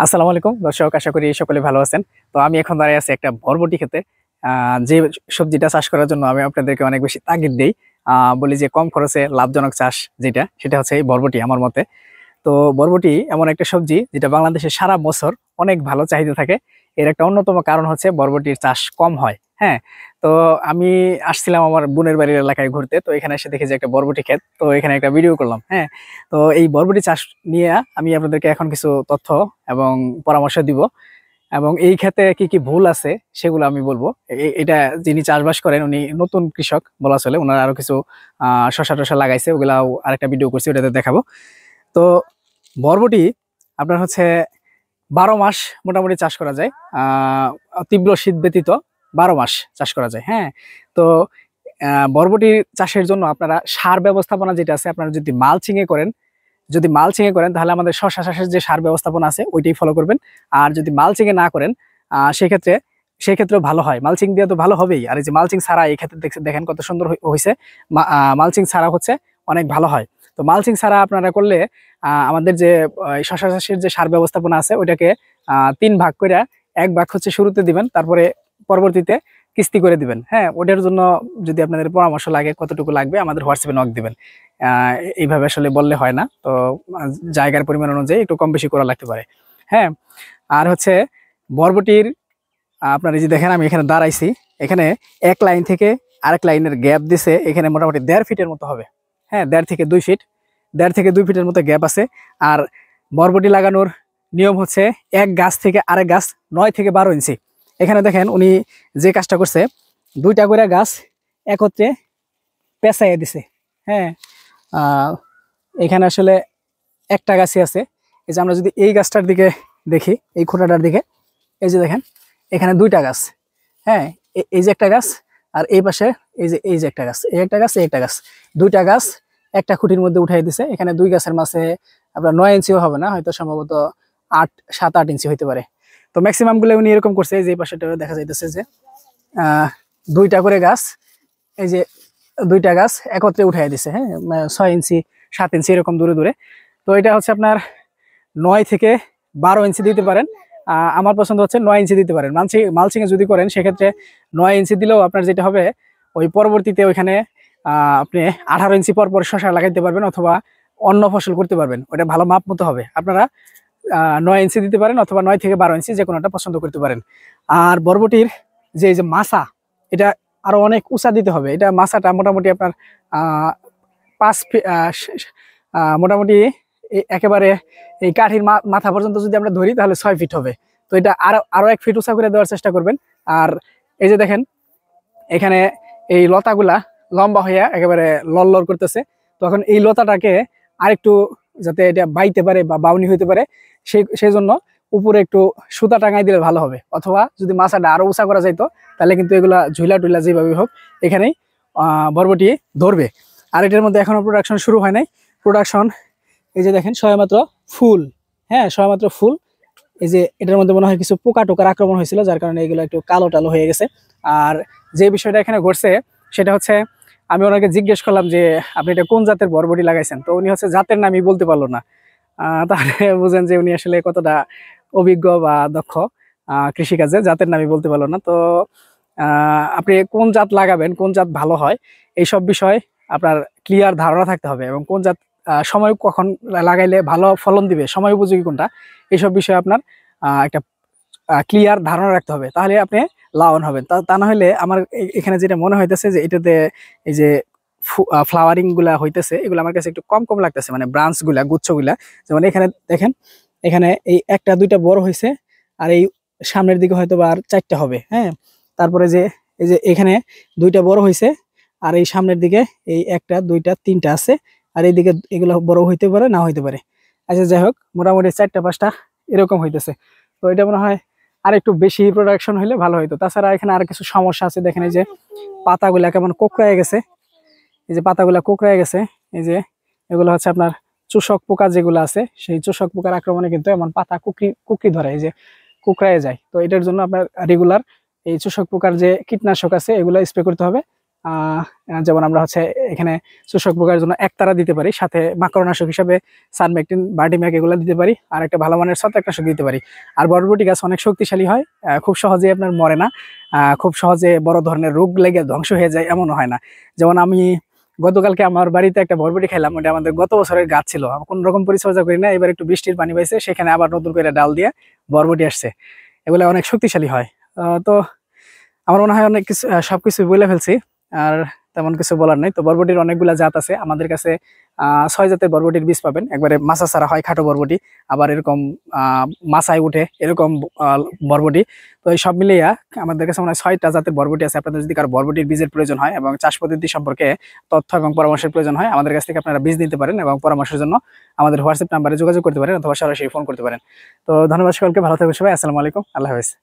আসসালামু আলাইকুম দর্শক, আশা করি সকলে ভালো আছেন। তো আমি এখন দাঁড়িয়ে আছি একটা বরবটি খেতে। যে সবজিটা চাষ করার জন্য আমি আপনাদেরকে অনেক বেশি তাগিদ দেই। বলি যে কম খরচে লাভজনক চাষ যেটা, সেটা হচ্ছে এই বরবটি আমার মতে। তো বরবটি এমন একটা সবজি যেটা বাংলাদেশে সারা বছর অনেক ভালো চাহিদা থাকে। এর একটা অন্যতম কারণ হচ্ছে বরবটির চাষ কম হয়। হ্যাঁ, তো আমি আসছিলাম আমার বোনের বাড়ির এলাকায় ঘুরতে, তো এখানে এসে দেখি যে একটা বরবটি ক্ষেত, তো এখানে একটা ভিডিও করলাম। হ্যাঁ, তো এই বরবটি চাষ নিয়ে আমি আপনাদেরকে এখন কিছু তথ্য এবং পরামর্শ দিব, এবং এই ক্ষেত্রে কি কি ভুল আছে সেগুলো আমি বলবো। এটা যিনি চাষবাস করেন উনি নতুন কৃষক বলা চলে, ওনার আরো কিছু শশা টশা লাগাইছে, ওগুলাও আরেকটা ভিডিও করছি, ওটাতে দেখাবো। তো বরবটি আপনার হচ্ছে 12 মাস মোটামুটি চাষ করা যায়। তীব্র শীত ব্যতীত 12 মাস চাষ করা যায়। হ্যাঁ, তো বরবটি চাষের জন্য আপনারা সার ব্যবস্থাপনা যেটা আছে, আপনারা যদি মালচিং এ করেন তাহলে আমাদের শশা চাষের যে সার ব্যবস্থাপনা আছে ওইটাই ফলো করবেন। আর যদি মালচিং এ না করেন সেক্ষেত্রে সেক্ষেত্রেও ভালো হয়। মালচিং দিয়ে তো ভালো হবেই, আর এই যে মালচিং ছাড়া এই ক্ষেত্রে দেখেন কত সুন্দর হয়েছে। মালচিং ছাড়া হচ্ছে অনেক ভালো হয়। তো মালচিং ছাড়া আপনারা করলে আমাদের যে শশা চাষের যে সার ব্যবস্থাপনা আছে ওইটাকে 3 ভাগ করে, 1 ভাগ হচ্ছে শুরুতে দিবেন, তারপরে পরবর্তীতে কিস্তি করে দিবেন। হ্যাঁ, ওটার জন্য যদি আপনাদের পরামর্শ লাগে কতটুকু লাগবে আমাদের হোয়াটসঅ্যাপে নক দিবেন। এইভাবে আসলে বললে হয় না, তো জায়গার পরিমাণ অনুযায়ী একটু কম বেশি করা লাগতে পারে। হ্যাঁ, আর হচ্ছে বরবটির আপনারা যে দেখেন আমি এখানে দাঁড়াইছি, এখানে এক লাইন থেকে আরেক লাইনের গ্যাপ দিছে, এখানে মোটামুটি 1.5 ফিটের মতো হবে। হ্যাঁ, 1.5 থেকে 2 ফিট, 1.5 থেকে 2 ফিটের মতো গ্যাপ আছে। আর বরবটি লাগানোর নিয়ম হচ্ছে এক গাছ থেকে আরেক গাছ 9 থেকে 12 ইঞ্চি। এখানে দেখেন উনি যে কাজটা করছে, 2টা করে গাছ একত্রে পেঁচাইয়া দিছে। হ্যাঁ, এখানে আসলে একটা গাছই আছে। এই যে আমরা যদি এই গাছটার দিকে দেখি, এই খোঁটাটার দিকে, এই যে দেখেন এখানে 2টা গাছ। হ্যাঁ, এই যে একটা গাছ, আর এই পাশে এই যে একটা গাছ, এই একটা গাছ, এই একটা গাছ, 2টা গাছ একটা খুঁটির মধ্যে উঠাই দিছে। এখানে 2 গাছের মাঝে আপনার 9 ইঞ্চিও হবে না, হয়তো সম্ভবত 7-8 ইঞ্চি হইতে পারে। তো ম্যাক্সিমাম গুলো উনি এরকম করছে। এই যে পাশেটা দেখা যাইতেছে যে 2টা করে গাছ, এই যে 2টা গাছ একত্রে উঠাই দিছে। হ্যাঁ, 6 ইঞ্চি 7 ইঞ্চি এরকম দূরে দূরে। তো এটা হচ্ছে আপনার 9 থেকে 12 ইঞ্চি দিতে পারেন। আমার পছন্দ হচ্ছে 9 ইঞ্চি দিতে পারেন। মালচিং এ যদি করেন সেক্ষেত্রে 9 ইঞ্চি দিলেও আপনার যেটা হবে, ওই পরবর্তীতে ওইখানে আপনি 18 ইঞ্চি পর পর শশা লাগাইতে পারবেন, অথবা অন্য ফসল করতে পারবেন। ওটা ভালো মাপ মতো হবে। আপনারা 9 ইঞ্চি দিতে পারেন, অথবা 9 থেকে 12 ইঞ্চি যে কোনোটা পছন্দ করতে পারেন। আর বরবটির যে এই যে মাছা, এটা আরো অনেক উঁচা দিতে হবে। এটা মাছাটা মোটামুটি আপনার 5 ফিট, মোটামুটি একেবারে এই কাঠির মাথা পর্যন্ত যদি আমরা ধরি তাহলে 6 ফিট হবে। তো এটা আরো 1 ফিট উঁচা করে দেওয়ার চেষ্টা করবেন। আর এই যে দেখেন এখানে এই লতাগুলা লম্বা হইয়া একেবারে লড়লড় করতেছে। তখন এই লতাটাকে আরেকটু যাতে এটা বাইতে পারে বা বাউনি হইতে পারে, সেই জন্য উপরে একটু সুতা টাঙাই দিলে ভালো হবে। অথবা যদি মাছাটা আরো উঁচা করা যাইতো তাহলে কিন্তু এগুলা ঝুলা টুইলা যেভাবে হোক এখানেই বরবটি ধরবে। আর এটার মধ্যে এখনো প্রোডাকশন শুরু হয় নাই। প্রোডাকশন এই যে দেখেন সবেমাত্র ফুল। হ্যাঁ, সবেমাত্র ফুল। এই যে এটার মধ্যে মনে হয় কিছু পোকা টোকার আক্রমণ হয়েছিল, যার কারণে এগুলো একটু কালো টালো হয়ে গেছে। আর যে বিষয়টা এখানে ঘটছে সেটা হচ্ছে, আমি ওনাকে জিজ্ঞেস করলাম যে আপনি এটা কোন জাতের বরবটি লাগাইছেন, তো উনি হচ্ছে জাতের নামই বলতে পারলো না। তাহলে বুঝেন যে উনি আসলে কতটা অভিজ্ঞ বা দক্ষ কৃষিকাজে, জাতের নামই বলতে পারলো না। তো আপনি কোন জাত লাগাবেন, কোন জাত ভালো হয়, এইসব বিষয় আপনার ক্লিয়ার ধারণা থাকতে হবে, এবং কোন জাত সময় কখন লাগাইলে ভালো ফলন দিবে, সময় উপযোগী কোনটা, এইসব বিষয়ে আপনার একটা ক্লিয়ার ধারণা রাখতে হবে। তাহলে আপনি লাভবান হবেন। তা না হলে আমার এখানে যেটা মনে হইতেছে যে এটাতে এই যে ফ্লাওয়ারিং গুলা হইতেছে, এগুলো আমার কাছে একটু কম কম লাগতেছে, মানে ব্রাঞ্চ গুলা, গুচ্ছ গুলা। যেমন এখানে দেখেন, এখানে এই 1টা 2টা বড় হয়েছে, আর এই সামনের দিকে হয়তো বা আর 4টা হবে। হ্যাঁ, তারপরে যে এই যে এখানে 2টা বড় হয়েছে, আর এই সামনের দিকে এই 1টা 2টা 3টা আছে, আর এইদিকে এগুলো বড় হইতে পারে না হইতে পারে। আচ্ছা, যাই হোক, মোটামুটি 4টা 5টা এরকম হইতেছে। তো এটা মনে হয় আর একটু বেশি প্রোডাকশন হইলে ভালো হইতো। তাছাড়া এখানে আর কিছু সমস্যা আছে। দেখেন এই যে পাতাগুলা কেমন কোঁকড়ায় গেছে, এই যে পাতাগুলা কোঁকড়ায় গেছে। এই যে এগুলো হচ্ছে আপনার চূষক পোকা যেগুলো আছে, সেই চূষক পোকার আক্রমণে কিন্তু এমন পাতা কুকরি ধরে, এই যে কুকড়ায় যায়। তো এটার জন্য আপনার রেগুলার এই চূষক পোকার যে কীটনাশক আছে এগুলো স্প্রে করতে হবে। যেমন আমরা হচ্ছে এখানে শোষক পোকার জন্য একতারা দিতে পারি, সাথে মাকড়নাশক হিসাবে সানমেকটিন, বার্ডিম্যাক এগুলো দিতে পারি, আর একটা ভালো মানের ছত্রাকনাশক দিতে পারি। আর বরবটি গাছ অনেক শক্তিশালী হয়, খুব সহজে আপনার মরে না, খুব সহজে বড় ধরনের রোগ লেগে ধ্বংস হয়ে যায় এমনও হয় না। যেমন আমি গতকালকে আমার বাড়িতে একটা বরবটি খাইলাম, ওটা আমাদের গত বছরের গাছ ছিল, কোন রকম পরিচর্যা করি না, এবার একটু বৃষ্টির পানি পাইছে, সেখানে আবার নতুন করে ডাল দিয়ে বরবটি আসছে। এগুলো অনেক শক্তিশালী হয়। তো আমার মনে হয় অনেক কিছু সবকিছু বলে ফেলছি, আর তেমন কিছু বলার নেই। তো বরবটির অনেকগুলা জাত আছে আমাদের কাছে, 6 জাতের বরবটির বীজ পাবেন। একবারে মাছা ছাড়া হয় খাটো বরবটি, আবার এরকম মাছায় উঠে এরকম বরবটি। তো এই সব মিলিয়ে আমাদের কাছে মনে হয় 6টা জাতের বরবটি আছে। আপনাদের যদি কারো বরবটির বীজের প্রয়োজন হয় এবং চাষ পদ্ধতি সম্পর্কে তথ্য এবং পরামর্শের প্রয়োজন হয়, আমাদের কাছ থেকে আপনারা বীজ নিতে পারেন এবং পরামর্শের জন্য আমাদের হোয়াটসঅ্যাপ নাম্বারে যোগাযোগ করতে পারেন অথবা সরাসরি ফোন করতে পারেন। তো ধন্যবাদ সকলকে, ভালো থাকবেন সবাই। আসসালামু আলাইকুম, আল্লাহ হাফেজ।